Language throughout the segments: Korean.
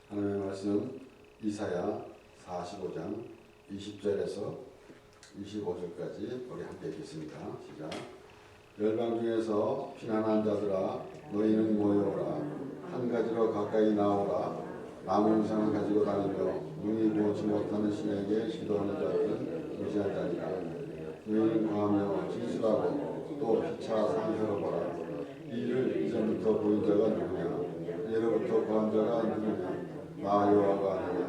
하나님의 말씀 이사야 45장 20절에서 25절까지 우리 함께 읽겠습니다. 시작. 열방 중에서 피난한 자들아 너희는 모여오라. 한 가지로 가까이 나오라. 나무상을 가지고 다니며 눈이 보지 못하는 신에게 기도하는 자들은 무시한 자니라. 너희는 구하며 진술하고 또 피차 상처로보라. 이 일을 이전부터 보인 자가 누구냐? 예로부터 구한 자가 누구냐? 나 여호와가 아니냐?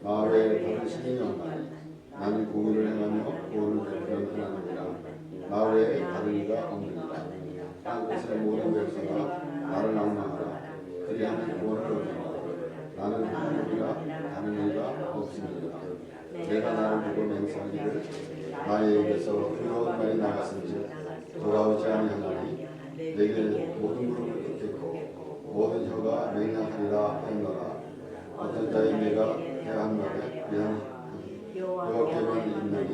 나 외에 다른 신이 없나니? 나는 공의를 행하며 구원을 베푸는 하나님이라. 나 외에 다른 이가 없느니라. 땅끝의 모든 백성아 나를 낭망하라. 그리하면 구원을 얻으리라. 나는 하나님이라 다른 이가 없으니라. 내가 나를 두고 맹세하기를 나의 입에서 의로운 말이 나갔은지 돌아오지 아니하나니 내게 모든 무릎을 꿇겠고 모든 혀가 맹랑하리라 했노라. 어떤 자의 내가 대한 말에 여호와께만 있나니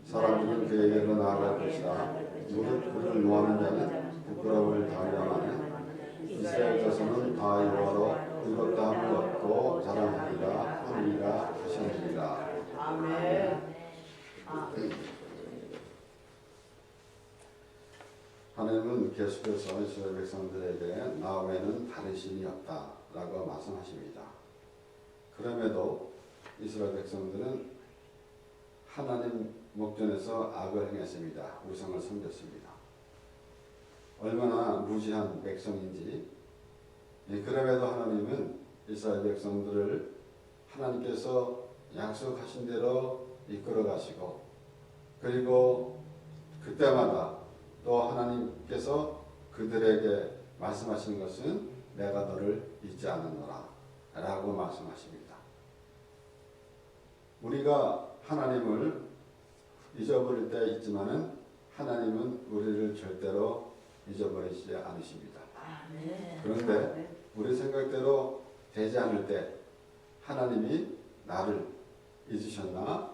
사람들은 그에게로 나아갈 것이다. 무릇 그를 노하는 자는 부끄러움을 당하나니 이스라엘 자손은 다 여호와로 의롭다 함을 얻고 자랑하리라 하리라 하시니라. 아멘. 하나님은 계속해서 이스라엘 백성들에게 나 외에는 다른 신이 없다라고 말씀하십니다. 그럼에도 이스라엘 백성들은 하나님 목전에서 악을 행했습니다. 우상을 섬겼습니다. 얼마나 무지한 백성인지. 그럼에도 하나님은 이스라엘 백성들을 하나님께서 약속하신 대로 이끌어 가시고, 그리고 그때마다 또 하나님께서 그들에게 말씀하시는 것은 내가 너를 잊지 않았노라 라고 말씀하십니다. 우리가 하나님을 잊어버릴 때 있지만은 하나님은 우리를 절대로 잊어버리지 않으십니다. 그런데 우리 생각대로 되지 않을 때 하나님이 나를 잊으셨나?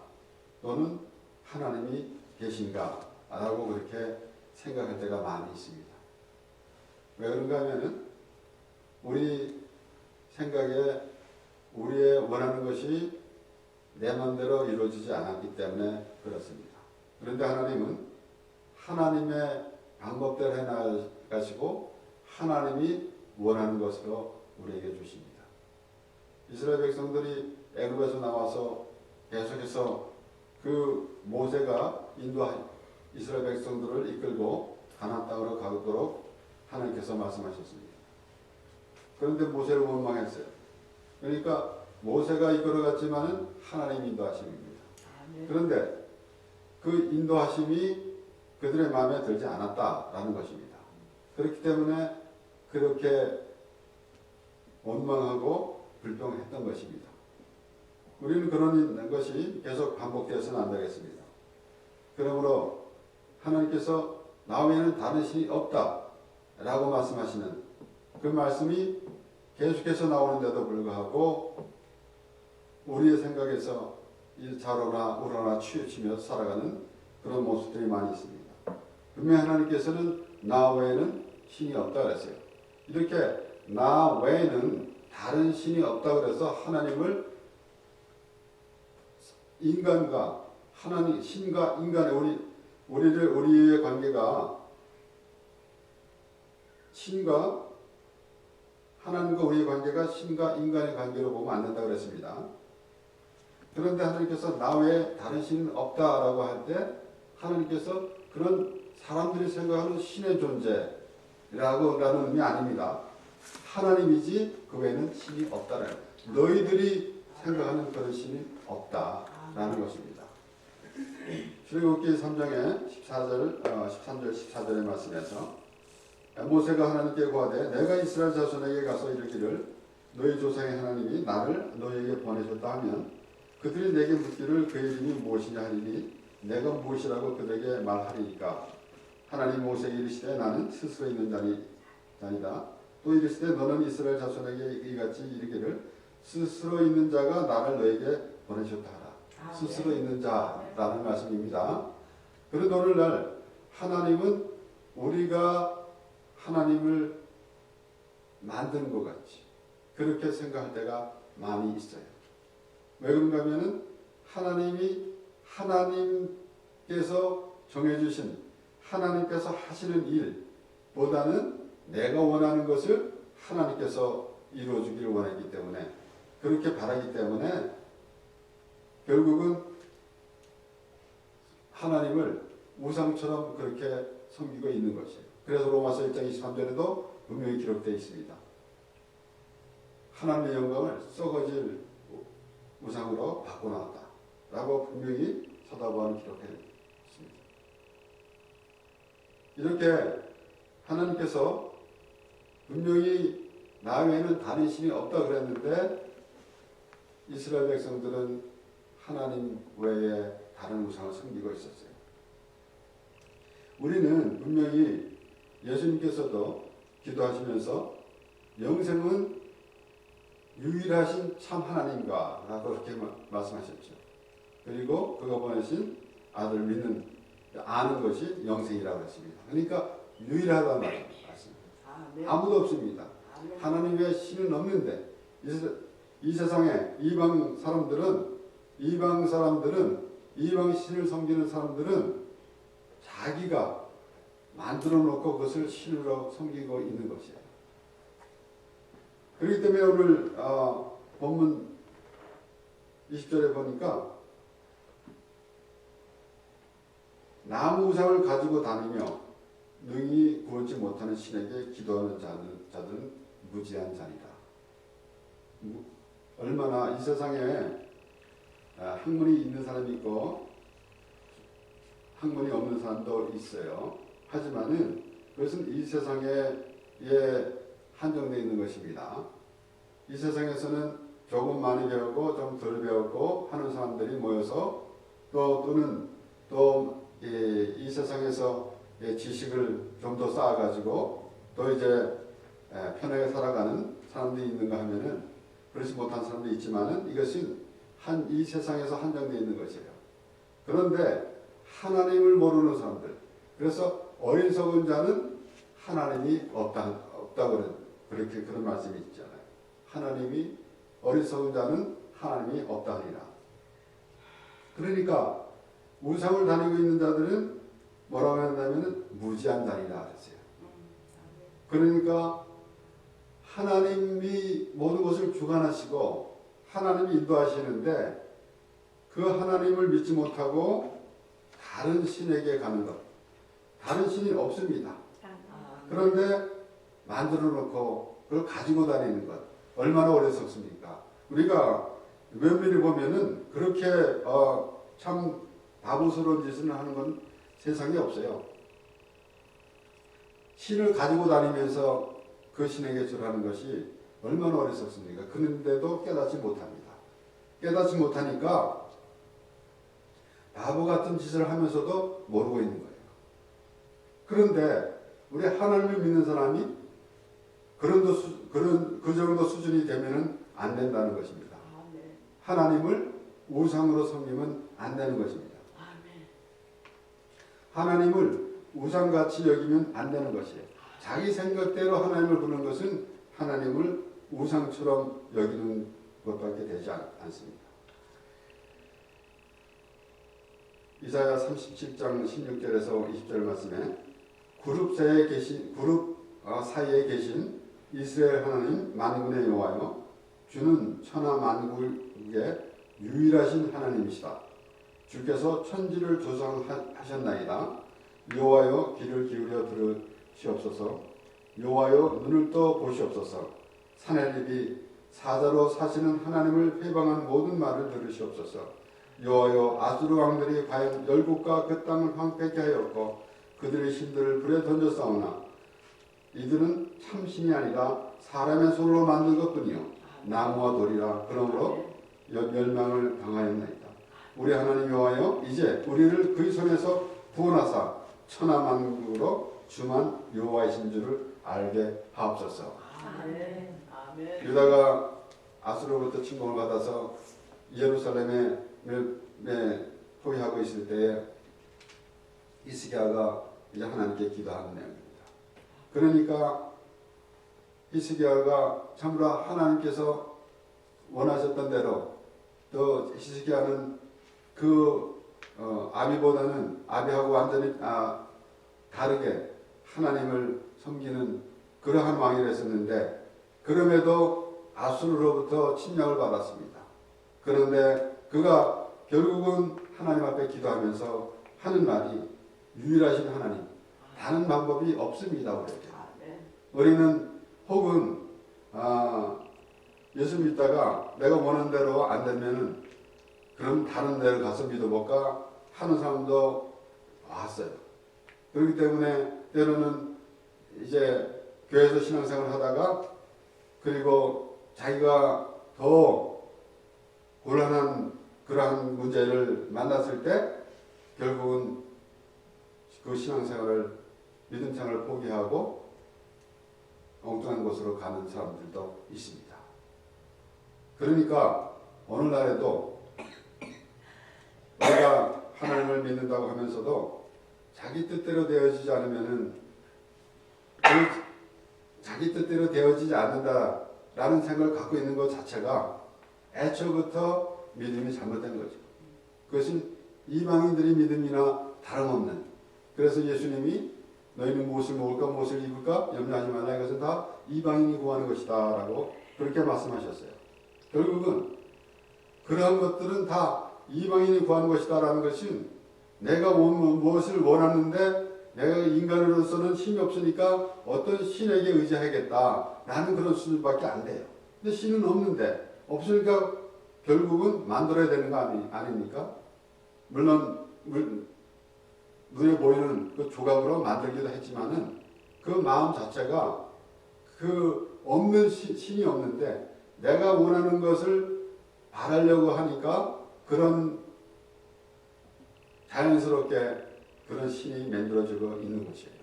또는 하나님이 계신가? 라고 그렇게 생각할 때가 많이 있습니다. 왜 그런가 하면은 우리 생각에 우리의 원하는 것이 내 마음대로 이루어지지 않았기 때문에 그렇습니다. 그런데 하나님은 하나님의 방법대로 해나가시고 하나님이 원하는 것으로 우리에게 주십니다. 이스라엘 백성들이 애굽에서 나와서 계속해서 그 모세가 인도한 이스라엘 백성들을 이끌고 가나안 땅으로 가도록 하나님께서 말씀하셨습니다. 그런데 모세를 원망했어요. 그러니까 모세가 이끌어갔지만은 하나님 인도하심입니다. 그런데 그 인도하심이 그들의 마음에 들지 않았다라는 것입니다. 그렇기 때문에 그렇게 원망하고 불평했던 것입니다. 우리는 그런 것이 계속 반복되어서는 안 되겠습니다. 그러므로 하나님께서 나 외에는 다른 신이 없다 라고 말씀하시는 그 말씀이 계속해서 나오는데도 불구하고 우리의 생각에서 자로나 우로나 치우치며 살아가는 그런 모습들이 많이 있습니다. 분명히 하나님께서는 나 외에는 신이 없다 그랬어요. 이렇게 나 외에는 다른 신이 없다 그래서 하나님을 인간과 하나님, 신과 인간의 우리의 관계가 신과 하나님과 우리의 관계가 신과 인간의 관계로 보면 안 된다고 그랬습니다. 그런데 하나님께서 나 외에 다른 신은 없다라고 할 때 하나님께서 그런 사람들이 생각하는 신의 존재라고 라는 의미 아닙니다. 하나님이지 그 외에는 신이 없다라는 거예요. 너희들이 생각하는 그런 신이 없다라는 것입니다. 출애굽기 3장의 13절 14절의 말씀에서 모세가 하나님께 구하되 내가 이스라엘 자손에게 가서 이르기를 너희 조상의 하나님이 나를 너희에게 보내셨다 하면 그들이 내게 묻기를 그의 이름이 무엇이냐 하리니 내가 무엇이라고 그들에게 말하리이까. 하나님 모세에게 이르시되 나는 스스로 있는 자니다. 또 이르시되 너는 이스라엘 자손에게 이같이 이르기를 스스로 있는 자가 나를 너에게 보내셨다 하라. 스스로 있는 자라는 말씀입니다. 그런데 오늘날 하나님은 우리가 하나님을 만드는 것 같이 그렇게 생각할 때가 많이 있어요. 왜 그런가 하면은 하나님께서 정해주신 하나님께서 하시는 일보다는 내가 원하는 것을 하나님께서 이루어주기를 원했기 때문에 그렇게 바라기 때문에 결국은 하나님을 우상처럼 그렇게 섬기고 있는 것이에요. 그래서 로마서 1장 23절에도 분명히 기록되어 있습니다. 하나님의 영광을 썩어질 우상으로 바꿔놨다 라고 분명히 사도 바울은 기록해 있습니다. 이렇게 하나님께서 분명히 나 외에는 다른 신이 없다 그랬는데 이스라엘 백성들은 하나님 외에 다른 우상을 섬기고 있었어요. 우리는 분명히 예수님께서도 기도하시면서 영생은 유일하신 참 하나님과 라고 그렇게 말씀하셨죠. 그리고 그가 보내신 아들 믿는 아는 것이 영생이라고 했습니다. 그러니까 유일하다는 말입니다. 아무도 없습니다. 하나님 외에 신은 없는데 이 세상에 이방 신을 섬기는 사람들은 자기가 만들어 놓고 그것을 신으로 섬기고 있는 것이에요. 그렇기 때문에 오늘 본문 20절에 보니까 나무 우상을 가지고 다니며 능히 구원치 못하는 신에게 기도하는 자들은 무지한 자니라. 얼마나 이 세상에 학문이 있는 사람이 있고 학문이 없는 사람도 있어요. 하지만은 그것은 이 세상에 한정되어 있는 것입니다. 이 세상에서는 조금 많이 배우고 좀 덜 배우고 하는 사람들이 모여서 또는 이 세상에서 지식을 좀 더 쌓아가지고 또 이제 편하게 살아가는 사람들이 있는가 하면은 그렇지 못한 사람도 있지만은 이것은 이 세상에서 한정되어 있는 것이에요. 그런데 하나님을 모르는 사람들, 그래서 어리석은 자는 하나님이 없다고 그런 말씀이 있잖아요. 하나님이 어리석은 자는 하나님이 없다니라. 그러니까 우상을 다니고 있는 자들은 뭐라고 한다면 무지한 자니라 그랬어요. 그러니까 하나님이 모든 것을 주관하시고 하나님이 인도하시는데 그 하나님을 믿지 못하고 다른 신에게 가는 것. 다른 신이 없습니다. 그런데 만들어 놓고 그걸 가지고 다니는 것. 얼마나 어리석습니까? 우리가 면밀히 보면은 그렇게 참 바보스러운 짓을 하는 건 세상에 없어요. 신을 가지고 다니면서 그 신에게 절하는 것이 얼마나 어리석습니까? 그런데도 깨닫지 못합니다. 깨닫지 못하니까 바보 같은 짓을 하면서도 모르고 있는 거예요. 그런데 우리 하나님을 믿는 사람이 그 정도 수준이 되면은 안 된다는 것입니다. 하나님을 우상으로 섬기면 안 되는 것입니다. 하나님을 우상같이 여기면 안 되는 것이에요. 자기 생각대로 하나님을 부르는 것은 하나님을 우상처럼 여기는 것밖에 되지 않습니다. 이사야 37장 16절에서 20절 말씀에 그룹 사이에 계신 이스라엘 하나님 만군의 여호와여 주는 천하 만국의 유일하신 하나님이시다. 주께서 천지를 조성하셨나이다. 여호와여 귀를 기울여 들으시옵소서. 여호와여 눈을 떠 보시옵소서. 산헤립이 사자로 사시는 하나님을 회방한 모든 말을 들으시옵소서. 여호와여 아수르 왕들이 과연 열국과 그 땅을 황폐케 하였고 그들의 신들을 불에 던졌사오나 이들은 참신이 아니라 사람의 손으로 만든 것뿐이요 나무와 돌이라. 그러므로 멸망을 당하였나이다. 우리 하나님 여호와여 이제 우리를 그의 손에서 구원하사 천하만국으로 주만 여호와이신 줄을 알게 하옵소서. 아멘. 유다가 아수르로부터 침공을 받아서 예루살렘에 포위하고 있을 때에 히스기야가 이제 하나님께 기도하는 내용입니다. 그러니까 히스기야가 참으로 하나님께서 원하셨던 대로 또 히스기야는 아비보다는 아비하고 완전히 다르게 하나님을 섬기는 그러한 왕이 됐었는데 그럼에도 아수르로부터 침략을 받았습니다. 그런데 그가 결국은 하나님 앞에 기도하면서 하는 말이 유일하신 하나님, 다른 방법이 없습니다. 우리는 혹은 예수 믿다가 내가 원하는 대로 안 되면은 그럼 다른 데를 가서 믿어볼까 하는 사람도 왔어요. 그렇기 때문에 때로는 이제 교회에서 신앙생활을 하다가 그리고 자기가 더 곤란한 그러한 문제를 만났을 때 결국은 그 신앙생활을 믿음생활을 포기하고 엉뚱한 곳으로 가는 사람들도 있습니다. 그러니까 오늘날에도 우리가 하나님을 믿는다고 하면서도 자기 뜻대로 되어지지 않으면은 자기 뜻대로 되어지지 않는다라는 생각을 갖고 있는 것 자체가 애초부터 믿음이 잘못된 거죠. 그것은 이방인들의 믿음이나 다름없는. 그래서 예수님이 너희는 무엇을 먹을까 무엇을 입을까 염려하지 말라. 이것은 다 이방인이 구하는 것이다 라고 그렇게 말씀하셨어요. 결국은 그러한 것들은 다 이방인이 구하는 것이다 라는 것은 내가 무엇을 원하는데 내가 인간으로서는 힘이 없으니까 어떤 신에게 의지하겠다 라는 그런 수준밖에 안 돼요. 근데 신은 없는데 없으니까 결국은 만들어야 되는 거 아닙니까? 물론 눈에 보이는 그 조각으로 만들기도 했지만은 그 마음 자체가 그 없는 신이 없는데 내가 원하는 것을 바라려고 하니까 그런 자연스럽게 그런 신이 만들어지고 있는 것이에요.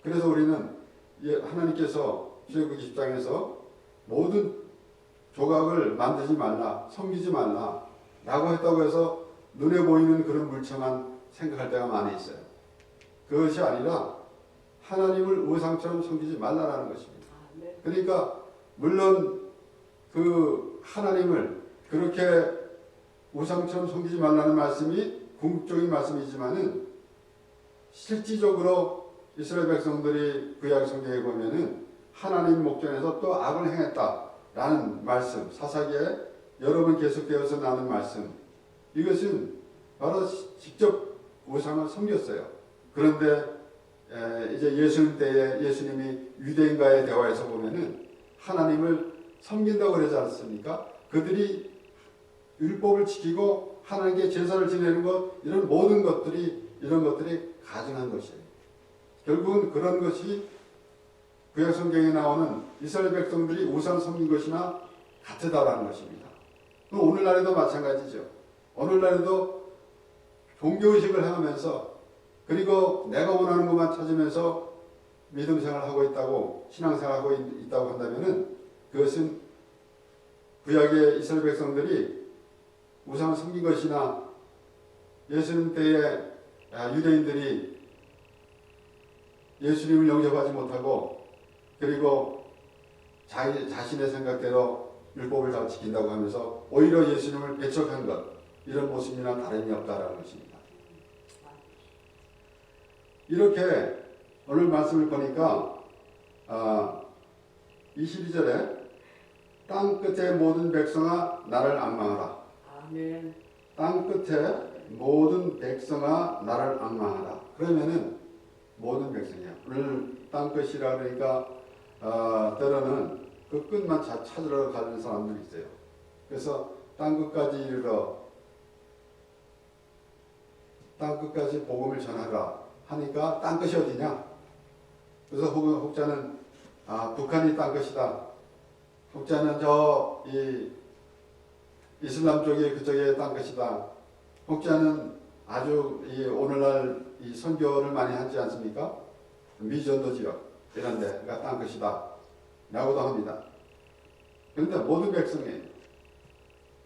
그래서 우리는 하나님께서 출애굽기 10장에서 모든 조각을 만들지 말라, 섬기지 말라 라고 했다고 해서 눈에 보이는 그런 물체만 생각할 때가 많이 있어요. 그것이 아니라 하나님을 우상처럼 섬기지 말라라는 것입니다. 그러니까 물론 그 하나님을 그렇게 우상처럼 섬기지 말라는 말씀이 궁극적인 말씀이지만은 실질적으로 이스라엘 백성들이 구약 성경에 보면은 하나님 목전에서 또 악을 행했다라는 말씀, 사사기에 여러 번 계속되어서 나오는 말씀, 이것은 바로 직접 우상을 섬겼어요. 그런데 이제 예수님 때에 예수님이 유대인과의 대화에서 보면은 하나님을 섬긴다고 그러지 않습니까? 그들이 율법을 지키고 하나님께 제사를 지내는 것, 이런 모든 것들이 가증한 것이에요. 결국은 그런 것이 구약 성경에 나오는 이스라엘 백성들이 우상 섬긴 것이나 같다라는 것입니다. 오늘날에도 마찬가지죠. 오늘날에도 종교의식을 행하면서 그리고 내가 원하는 것만 찾으면서 믿음 생활하고 있다고 신앙생활하고 있다고 한다면은 그것은 구약의 이스라엘 백성들이 우상을 섬긴 것이나 예수님 때에 유대인들이 예수님을 영접하지 못하고 그리고 자신의 생각대로 율법을 잘 지킨다고 하면서 오히려 예수님을 배척한 것, 이런 모습이나 다름이 없다라는 것입니다. 이렇게 오늘 말씀을 보니까 22절에 땅 끝의 모든 백성아 나를 앙망하라. 아멘. 땅 끝에 모든 백성아 나를 앙망하라. 그러면은 모든 백성이야. 오늘 땅 끝이라 그러니까 때로는 그 끝만 찾으러 가는 사람들이 있어요. 그래서 땅 끝까지 이르러 땅 끝까지 복음을 전하라 하니까 땅 끝이 어디냐? 그래서 혹자는 북한이 땅 끝이다. 혹자는 이 이슬람 쪽이 그쪽에 땅 끝이다. 혹자는 아주 오늘날 이 선교를 많이 하지 않습니까? 미전도 지역 이런 데가 땅 끝이다 라고도 합니다. 그런데 모든 백성이에요.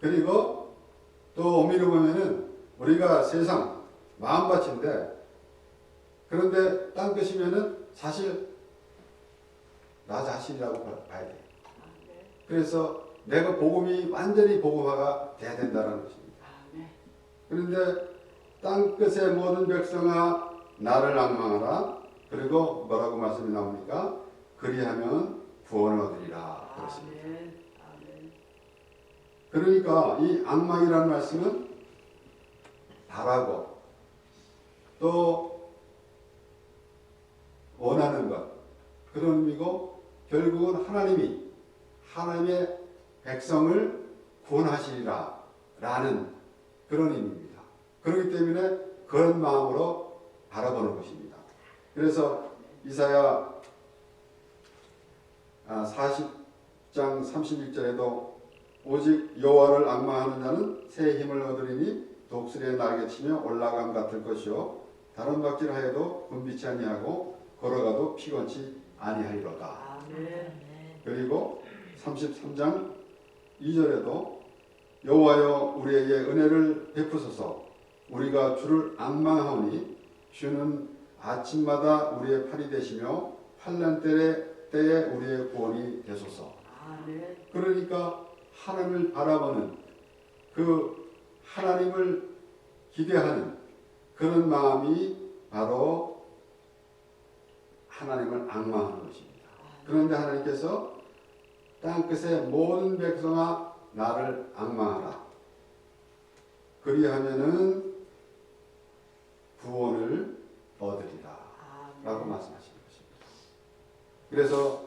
그리고 또 엄밀히 보면은 우리가 세상 마음밭인데, 그런데 땅 끝이면은 사실 나 자신이라고 봐야 돼. 아멘. 그래서 내가 복음이 완전히 복음화가 돼야 된다는 것입니다. 아멘. 그런데 땅끝의 모든 백성아 나를 앙망하라. 그리고 뭐라고 말씀이 나옵니까? 그리하면 구원을 얻으리라. 그렇습니다. 아멘. 아멘. 그러니까 이 앙망이라는 말씀은 바라고 또 원하는 것 그런 의미고 결국은 하나님이 하나님의 백성을 구원하시리라 라는 그런 의미입니다. 그렇기 때문에 그런 마음으로 바라보는 것입니다. 그래서 이사야 40장 31절에도 오직 여호와를 앙망하는 자는 새 힘을 얻으리니 독수리의 날개치며 올라감 같을 것이요 다른 박질하여도 굶비치 아니하고 걸어가도 피곤치 아니하리로다. 아멘. 그리고 33장 2절에도 여호와여 우리에게 은혜를 베푸소서 우리가 주를 앙망하오니 주는 아침마다 우리의 팔이 되시며 환난 때에 우리의 구원이 되소서. 아멘. 그러니까 하나님을 바라보는 그 하나님을 기대하는 그런 마음이 바로 하나님을 앙망하는 것입니다. 그런데 하나님께서 땅끝의 모든 백성아 나를 앙망하라. 그리하면은 구원을 얻으리라. 라고 말씀하시는 것입니다. 그래서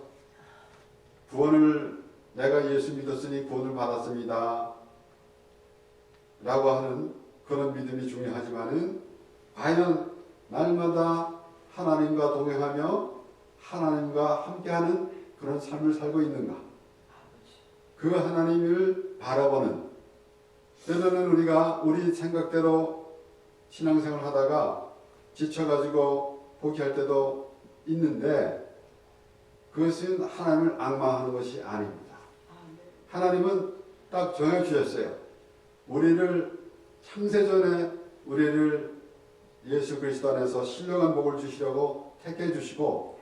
구원을 내가 예수 믿었으니 구원을 받았습니다. 라고 하는 그런 믿음이 중요하지만은 과연 날마다 하나님과 동행하며 하나님과 함께하는 그런 삶을 살고 있는가? 그 하나님을 바라보는 때로는 우리가 우리 생각대로 신앙생활 하다가 지쳐가지고 포기할 때도 있는데 그것은 하나님을 앙망하는 것이 아닙니다. 하나님은 딱 정해주셨어요. 우리를 창세전에 우리를 예수 그리스도 안에서 신령한 복을 주시려고 택해 주시고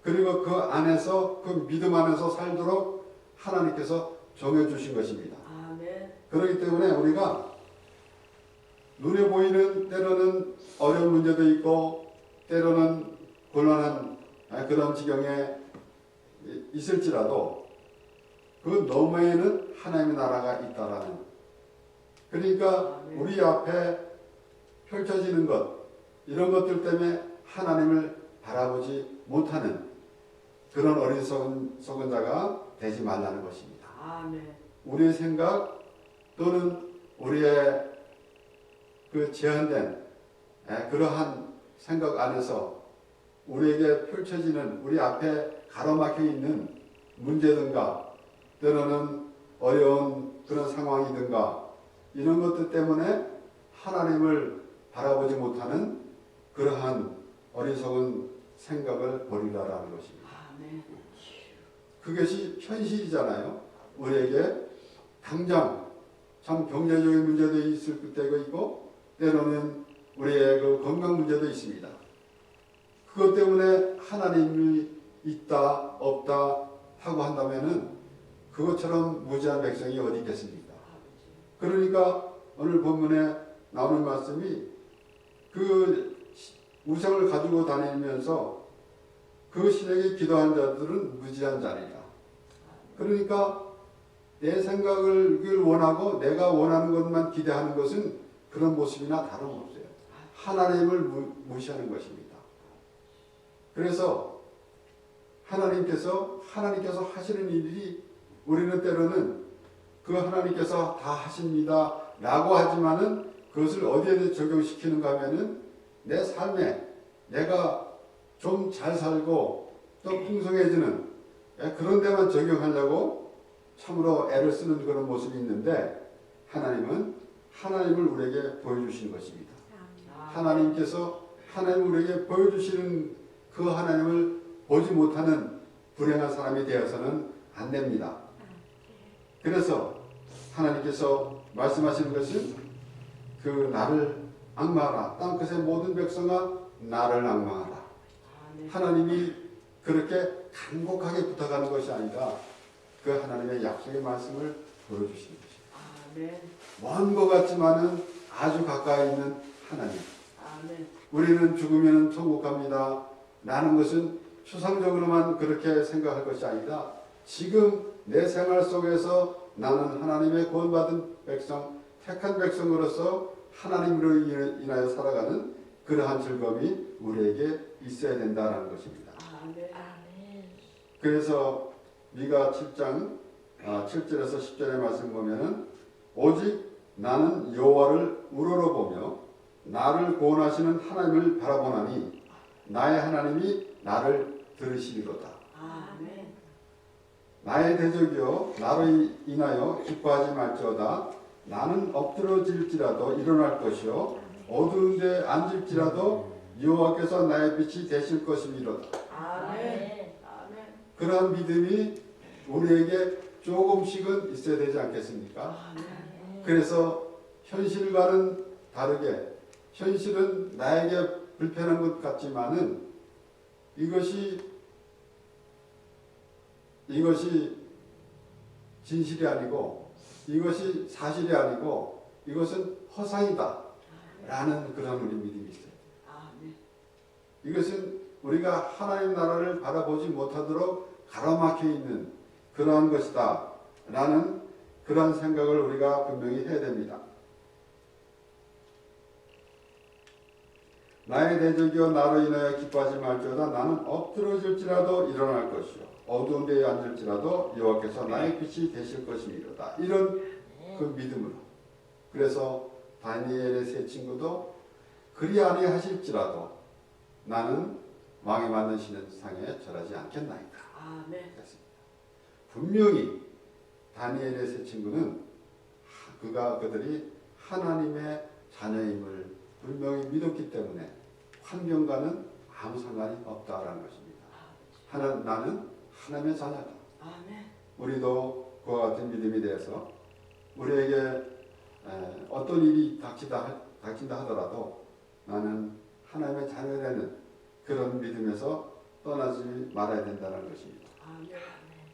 그리고 그 안에서 그 믿음 안에서 살도록 하나님께서 정해 주신 것입니다. 아멘. 그렇기 때문에 우리가 눈에 보이는 때로는 어려운 문제도 있고 때로는 곤란한 그런 지경에 있을지라도 그 너머에는 하나님의 나라가 있다라는 그러니까 우리 앞에 펼쳐지는 것 이런 것들 때문에 하나님을 바라보지 못하는 그런 어리석은 자가 되지 말라는 것입니다. 아멘. 우리의 생각 또는 우리의 그 제한된 그러한 생각 안에서 우리에게 펼쳐지는 우리 앞에 가로막혀 있는 문제든가 때로는 어려운 그런 상황이든가 이런 것들 때문에 하나님을 바라보지 못하는 그러한 어리석은 생각을 버리라라는 것입니다. 아멘. 그것이 현실이잖아요. 우리에게 당장 참 경제적인 문제도 있을 때가 있고 때로는 우리의 그 건강 문제도 있습니다. 그것 때문에 하나님이 있다 없다 하고 한다면은 그것처럼 무지한 백성이 어디 있겠습니까? 그러니까 오늘 본문에 나오는 말씀이 그 우상을 가지고 다니면서 그 신에게 기도한 자들은 무지한 자리라. 그러니까 내 생각을 원하고 내가 원하는 것만 기대하는 것은 그런 모습이나 다름없어요. 하나님을 무시하는 것입니다. 그래서 하나님께서 하시는 일이 우리는 때로는 그 하나님께서 다 하십니다 라고 하지만은 그것을 어디에 적용시키는가 하면은 내 삶에 내가 좀 잘 살고 또 풍성해지는 그런 데만 적용하려고 참으로 애를 쓰는 그런 모습이 있는데 하나님은 하나님을 우리에게 보여주시는 것입니다. 하나님께서 하나님을 우리에게 보여주시는 그 하나님을 보지 못하는 불행한 사람이 되어서는 안 됩니다. 그래서 하나님께서 말씀하시는 것은 그 나를 앙망하라. 땅끝의 모든 백성아 나를 앙망하라. 하나님이 그렇게 간곡하게 부탁하는 것이 아니라 그 하나님의 약속의 말씀을 보여주시는 것입니다. 아멘. 먼 것 같지만은 아주 가까이 있는 하나님. 아멘. 우리는 죽으면 천국 갑니다 라는 것은 추상적으로만 그렇게 생각할 것이 아니라 지금 내 생활 속에서 나는 하나님의 구원받은 백성, 택한 백성으로서 하나님으로 인하여 살아가는 그러한 즐거움이 우리에게 있어야 된다는 것입니다. 아멘. 그래서 미가 7장 7절에서 10절의 말씀 보면은 오직 나는 여호와를 우러러보며 나를 구원하시는 하나님을 바라보나니 나의 하나님이 나를 들으시리로다. 아멘. 나의 대적이여 나로 인하여 기뻐하지 말지어다. 나는 엎드러질지라도 일어날 것이요 어두운 데 앉을지라도 여호와께서 나의 빛이 되실 것이미로다. 아멘. 아멘. 그러한 믿음이 우리에게 조금씩은 있어야 되지 않겠습니까? 아멘. 그래서 현실과는 다르게 현실은 나에게 불편한 것 같지만은 이것이 진실이 아니고 이것이 사실이 아니고 이것은 허상이다 라는 그런 우리 믿음이 있어요. 아멘. 이것은 우리가 하나님 나라를 바라보지 못하도록 가로막혀 있는 그러한 것이다 라는 그러한 생각을 우리가 분명히 해야 됩니다. 나의 대적이여 나로 인하여 기뻐하지 말지어다. 나는 엎드러질지라도 일어날 것이요 어두운 데에 앉을지라도 여호와께서 나의 빛이 되실 것이미로다. 이런 그 믿음으로. 그래서 다니엘의 세 친구도 그리 아니하실지라도 나는 왕이 만드시는 상에 절하지 않겠나이다. 아멘. 그랬습니다. 분명히 다니엘의 세 친구는 그들이 하나님의 자녀임을 분명히 믿었기 때문에 환경과는 아무 상관이 없다라는 것입니다. 나는 하나님의 자녀다. 아멘. 우리도 그와 같은 믿음이 되어서 우리에게 어떤 일이 닥친다 하더라도 나는 하나님의 자녀라는 그런 믿음에서 떠나지 말아야 된다는 것입니다. 아멘.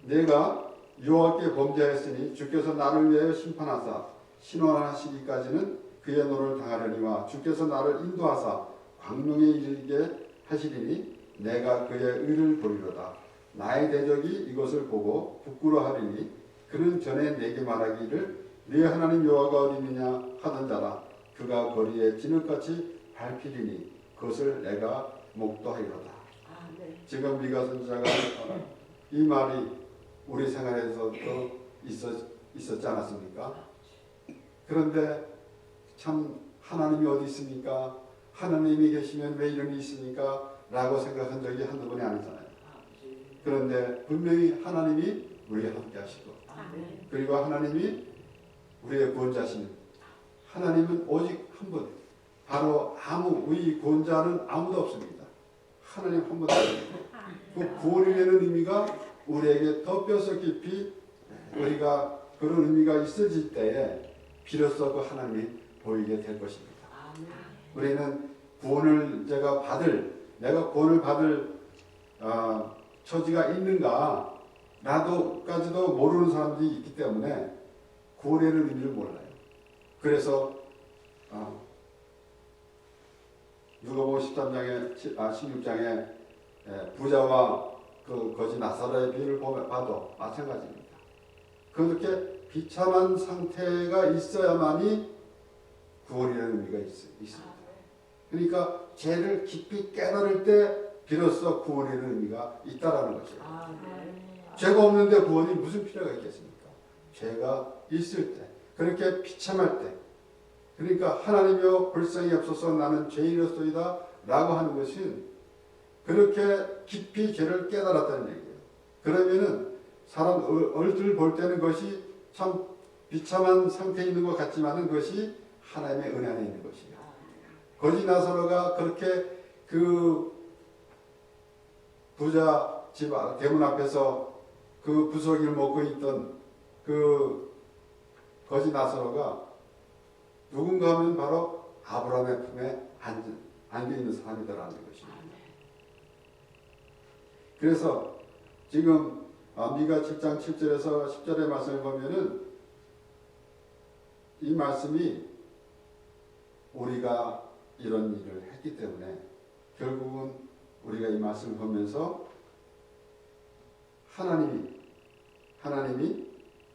내가 여호와께 범죄하였으니 주께서 나를 위하여 심판하사 신원하시기까지는 그의 노를 당하려니와 주께서 나를 인도하사 광명에 이르게 하시리니 내가 그의 의를 보리로다. 나의 대적이 이것을 보고 부끄러워하리니 그는 전에 내게 말하기를 네 하나님 여호와가 어디 있느냐 하던 자라. 그가 거리에 진흙같이 밟히리니 그것을 내가 목도하리로다. 아멘. 지금 미가 선지자가 이 말이 우리 생활에서도 있었지 않았습니까? 그런데 참 하나님이 어디 있습니까? 하나님이 계시면 왜 이런 일이 있습니까? 라고 생각한 적이 한두 번이 아니잖아요. 그런데 분명히 하나님이 우리와 함께 하시고 아멘. 그리고 하나님이 우리의 구원자시는 하나님은 오직 한 분, 바로 우리 구원자는 아무도 없습니다. 하나님 한 분도 없습니다. 그 구원이라는 의미가 우리에게 더 뼈속 깊이 우리가 그런 의미가 있어질 때에 비로소 그 하나님이 보이게 될 것입니다. 아멘. 우리는 구원을 내가 구원을 받을 처지가 있는가 나도까지도 모르는 사람들이 있기 때문에 구원의 의미를 몰라요. 그래서 누가복음 16장에 부자와 그 거지 나사로의 비유를 봐도 마찬가지입니다. 그렇게 비참한 상태가 있어야만이 구원이라는 의미가 있습니다. 그러니까 죄를 깊이 깨달을 때 비로소 구원이라는 의미가 있다라는 것이에요. 아멘. 죄가 없는데 구원이 무슨 필요가 있겠습니까? 죄가 있을 때, 그렇게 비참할 때, 그러니까 하나님이여 불쌍히 여기소서 나는 죄인이었소이다 라고 하는 것은 그렇게 깊이 죄를 깨달았다는 얘기예요. 그러면은 사람 얼굴 볼 때는 그것이 참 비참한 상태에 있는 것 같지만은 그것이 하나님의 은혜 안에 있는 것이에요. 거지 나사로가 그렇게 그 부자 집 대문 앞에서 그 부서기를 먹고 있던 그 거지 나사로가 누군가 하면 바로 아브라함의 품에 안겨 있는 사람이더라는 것입니다. 그래서 지금 미가 7장 7절에서 10절의 말씀을 보면은 이 말씀이 우리가 이런 일을 했기 때문에 결국은 우리가 이 말씀을 보면서 하나님이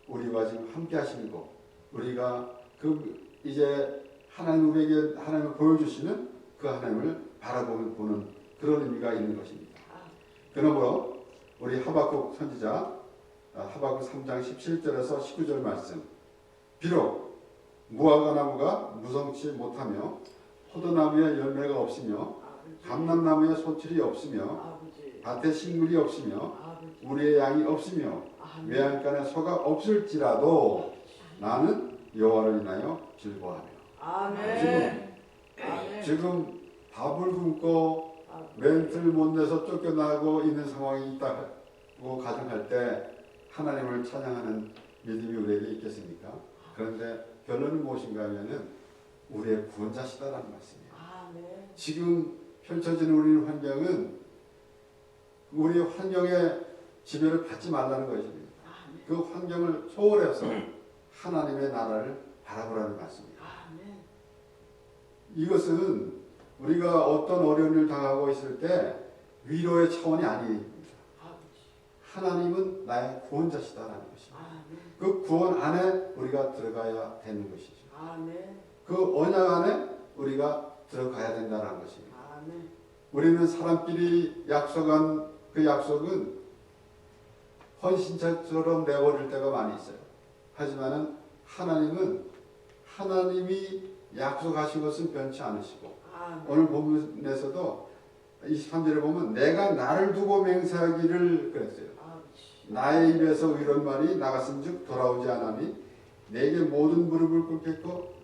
우리와 지금 함께 하시는 거, 우리가 이제 하나님을 보여주시는 그 하나님을 바라보는 그런 의미가 있는 것입니다. 그러므로 우리 하박국 선지자 하박국 3장 17절에서 19절 말씀, 비록 무화과 나무가 무성치 못하며 포도나무에 열매가 없으며 감람나무에 소출이 없으며 밭에 식물이 없으며 우리의 양이 없으며 외양간에 소가 없을지라도 나는 여호와를 인하여 즐거워하며. 아멘. 지금 밥을 굶고 렌트를 못 내서 쫓겨나고 있는 상황이 있다고 가정할 때 하나님을 찬양하는 믿음이 우리에게 있겠습니까? 그런데 결론은 무엇인가 하면은 우리의 구원자시다라는 말씀이에요. 지금 펼쳐지는 우리 환경은 우리 환경의 지배를 받지 말라는 것입니다. 그 환경을 초월해서 하나님의 나라를 바라보라는 말씀입니다. 이것은 우리가 어떤 어려운 일을 당하고 있을 때 위로의 차원이 아닙니다. 하나님은 나의 구원자시다라는 것입니다. 그 구원 안에 우리가 들어가야 되는 것이죠. 그 언약 안에 우리가 들어가야 된다는 것입니다. 우리는 사람끼리 약속한 그 약속은 헌신처럼 내버릴 때가 많이 있어요. 하지만은 하나님이 약속하신 것은 변치 않으시고 오늘 본문에서도 23절에 보면 내가 나를 두고 맹세하기를 그랬어요. 나의 입에서 이런 말이 나갔은즉 돌아오지 않으니 내게 모든 무릎을 꿇겠고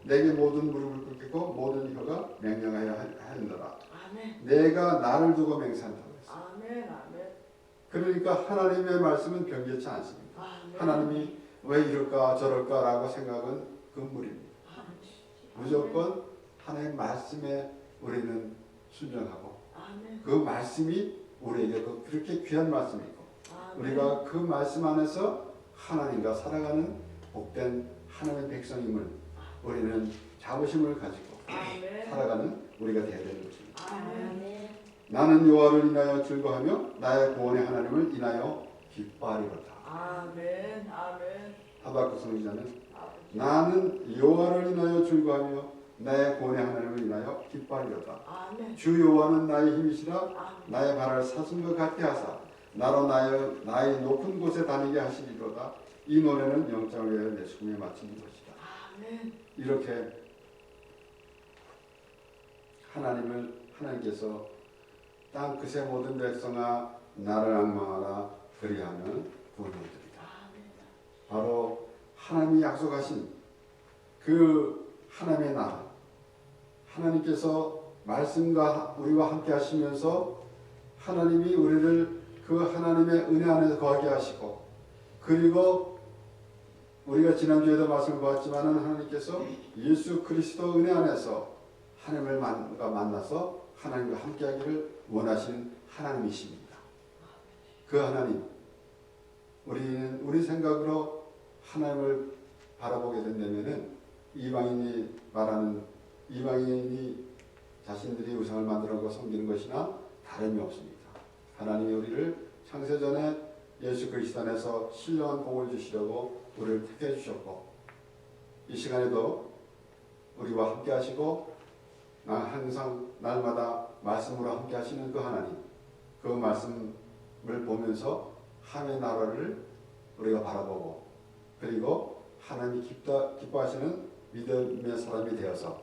모든 혀가 명령하여 하리라. 내가 나를 두고 맹세한다고 했어요. 그러니까 하나님의 말씀은 변개치 않습니다. 하나님이 왜 이럴까 저럴까 라고 생각은 금물입니다. 무조건 하나님의 말씀에 우리는 순종하고 그 말씀이 우리에게 그렇게 귀한 말씀이고 우리가 그 말씀 안에서 하나님과 살아가는 복된 하나님의 백성임을 우리는 자부심을 가지고 살아가는 우리가 되어야 되는 것입니다. 나는 여호와를 인하여 즐거워하며 나의 구원의 하나님을 인하여 기뻐하리로다. 하박국 선지자는 나는 여호와를 인하여 즐거워하며 나의 구원의 하나님을 인하여 기뻐하리로다. 주 여호와는 나의 힘이시라. 나의 발을 사슴과 같게 하사 나로 나의 높은 곳에 다니게 하시리로다. 이 노래는 영장을 위하여 내 숨에 마치는 것이다. 이렇게 하나님께서 땅 끝의 모든 백성아 나를 앙망하라 그리하면 구원하리라. 바로 하나님이 약속하신 그 하나님의 나라, 하나님께서 말씀과 우리와 함께 하시면서 하나님이 우리를 그 하나님의 은혜 안에서 거하게 하시고, 그리고 우리가 지난주에도 말씀을 보았지만 하나님께서 예수 그리스도 은혜 안에서 하나님을 만나서 하나님과 함께 하기를 원하시는 하나님이십니다. 그 하나님, 우리는 우리 생각으로 하나님을 바라보게 된다면은 이방인이 자신들이 우상을 만들어서 섬기는 것이나 다름이 없습니다. 하나님이 우리를 창세전에 예수 그리스도 안에서 신령한 복을 주시려고 우리를 택해 주셨고, 이 시간에도 우리와 함께 하시고 항상 날마다 말씀으로 함께 하시는 그 하나님, 그 말씀을 보면서 하나님의 나라를 우리가 바라보고, 그리고 하나님이 기뻐하시는 믿음의 사람이 되어서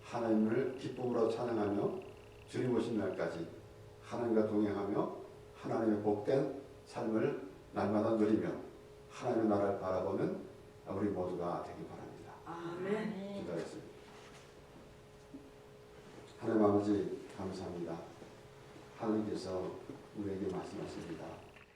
하나님을 기쁨으로 찬양하며 주님 오신 날까지 하나님과 동행하며 하나님의 복된 삶을 날마다 누리며 하나님의 나라를 바라보는 우리 모두가 되기 바랍니다. 기도하겠습니다. 하나님 아버지 감사합니다. 하나님께서 우리에게 말씀하십니다.